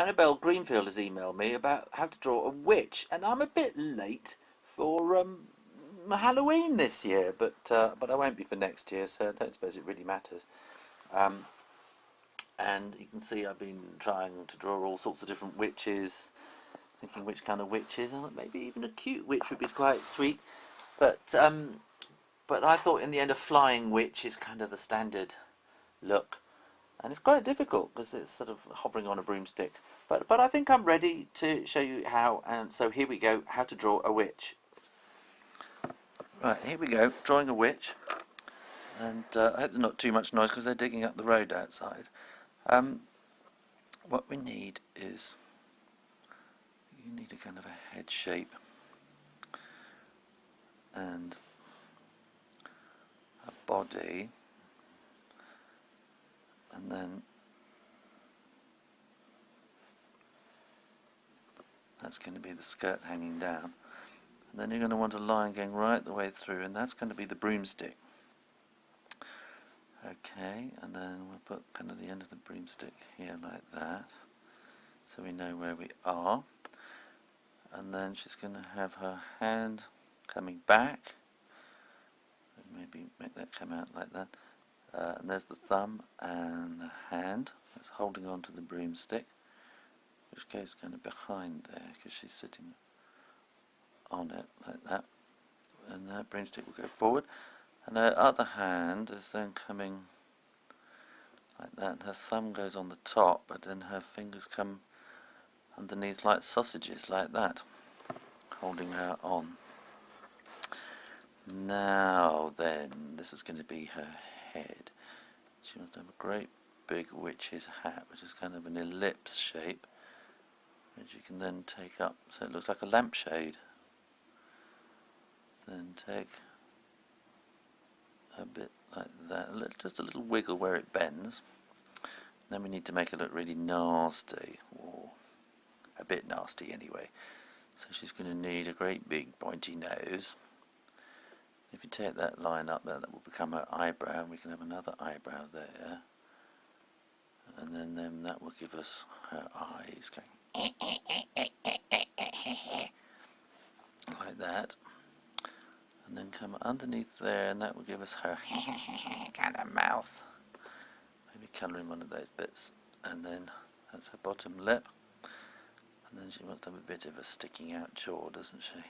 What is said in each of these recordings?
Annabelle Greenfield has emailed me about how to draw a witch, and I'm a bit late for Halloween this year, but I won't be for next year, so I don't suppose it really matters. Um, and you can see I've been trying to draw all sorts of different witches, thinking which kind of witches. Maybe even a cute witch would be quite sweet, but I thought in the end a flying witch is kind of the standard look. And it's quite difficult because it's sort of hovering on a broomstick. But I think I'm ready to show you how, and so here we go, how to draw a witch. Right, here we go, drawing a witch. And I hope there's not too much noise because they're digging up the road outside. What we need is, you need a kind of a head shape and a body. And then that's going to be the skirt hanging down. And then you're going to want a line going right the way through, and that's going to be the broomstick. Okay, and then we'll put kind of the end of the broomstick here like that, so we know where we are. And then she's going to have her hand coming back. Maybe make that come out like that. And there's the thumb and the hand that's holding on to the broomstick, which goes kind of behind there because she's sitting on it like that. And that broomstick will go forward. And her other hand is then coming like that. And her thumb goes on the top, but then her fingers come underneath like sausages, like that, holding her on. Now then, this is going to be her head. She must have a great big witch's hat, which is kind of an ellipse shape, which you can then take up so it looks like a lampshade. Then take a bit like that, just a little wiggle where it bends. Then we need to make it look really nasty, or a bit nasty anyway. So she's going to need a great big pointy nose. If you take that line up there, that will become her eyebrow, and we can have another eyebrow there. And then that will give us her eyes going like that. And then come underneath there, and that will give us her kind of mouth. Maybe colour in one of those bits. And then that's her bottom lip. And then she must have a bit of a sticking out jaw, doesn't she?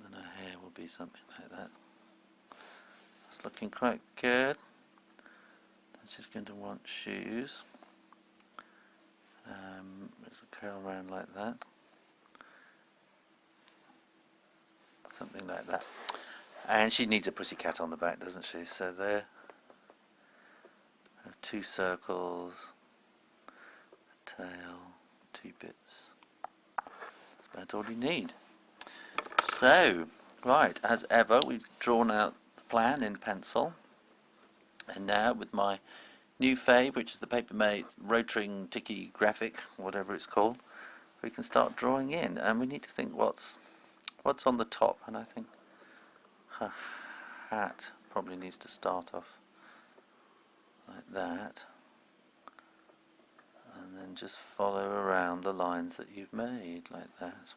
And then her hair will be something like that. It's looking quite good. Then she's going to want shoes. There's a curl around like that. Something like that. And she needs a pussycat on the back, doesn't she? So there. Two circles, a tail, two bits. That's about all you need. So, right, as ever, we've drawn out the plan in pencil. And now with my new fave, which is the Papermate Rotring Ticky Graphic, whatever it's called, we can start drawing in. And we need to think what's on the top. And I think her hat probably needs to start off like that. And then just follow around the lines that you've made like that.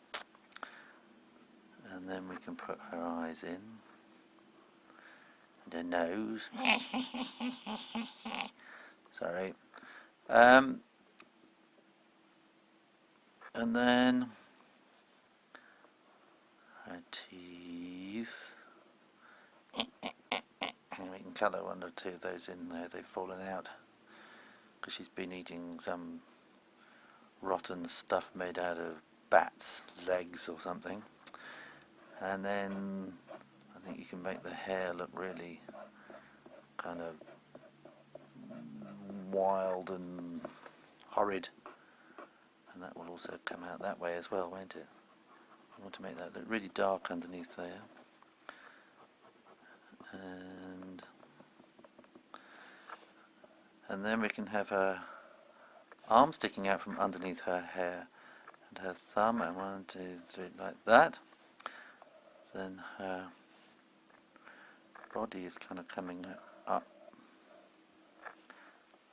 And then we can put her eyes in. And her nose. Sorry. And then her teeth. And we can colour one or two of those in there. They've fallen out because she's been eating some rotten stuff made out of bats' legs or something. And then I think you can make the hair look really kind of wild and horrid, and that will also come out that way as well, won't it? I want to make that look really dark underneath there. And then we can have her arm sticking out from underneath her hair, and her thumb, and 1, 2, 3, like that. Then her body is kind of coming up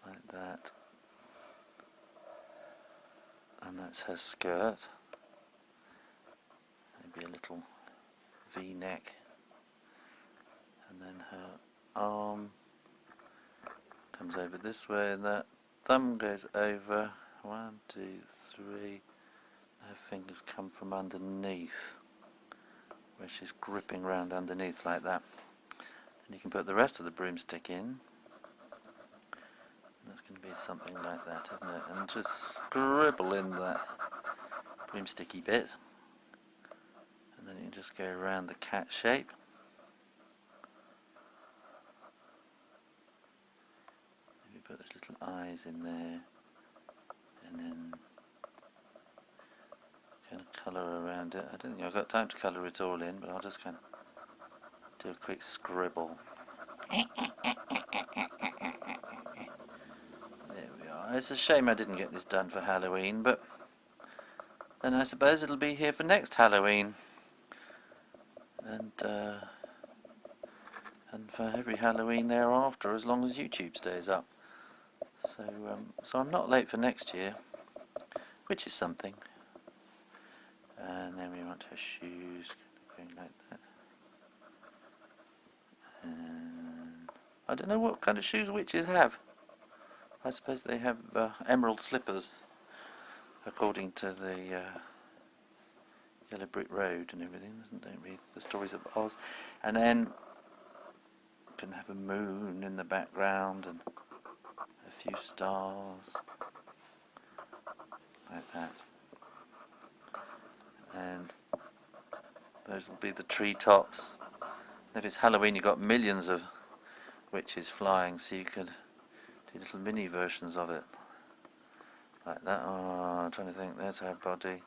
like that. And that's her skirt. Maybe a little V-neck. And then her arm comes over this way, and that thumb goes over. 1, 2, 3. Her fingers come from underneath, where she's gripping round underneath like that. Then you can put the rest of the broomstick in. That's going to be something like that, isn't it? And just scribble in that broomsticky bit. And then you can just go around the cat shape. Maybe put those little eyes in there. And then kind of colour around it. I don't think I've got time to colour it all in, but I'll just kind of do a quick scribble. There we are. It's a shame I didn't get this done for Halloween, but then I suppose it'll be here for next Halloween. And for every Halloween thereafter, as long as YouTube stays up. So I'm not late for next year, which is something. And then we want her shoes going like that. And I don't know what kind of shoes witches have. I suppose they have emerald slippers, according to the Yellow Brick Road and everything. Don't read the stories of Oz. And then you can have a moon in the background and a few stars like that. And those will be the treetops. If it's Halloween, you've got millions of witches flying, so you could do little mini versions of it like that. Oh, I'm trying to think. There's her body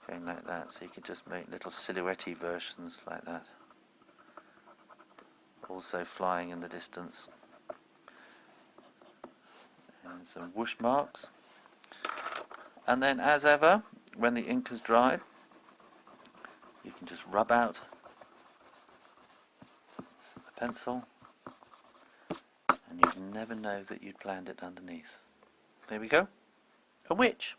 going like that, so you could just make little silhouette-y versions like that, also flying in the distance. And some whoosh marks. And then, as ever, when the ink has dried, you can just rub out the pencil, and you'd never know that you'd planned it underneath. There we go. A witch.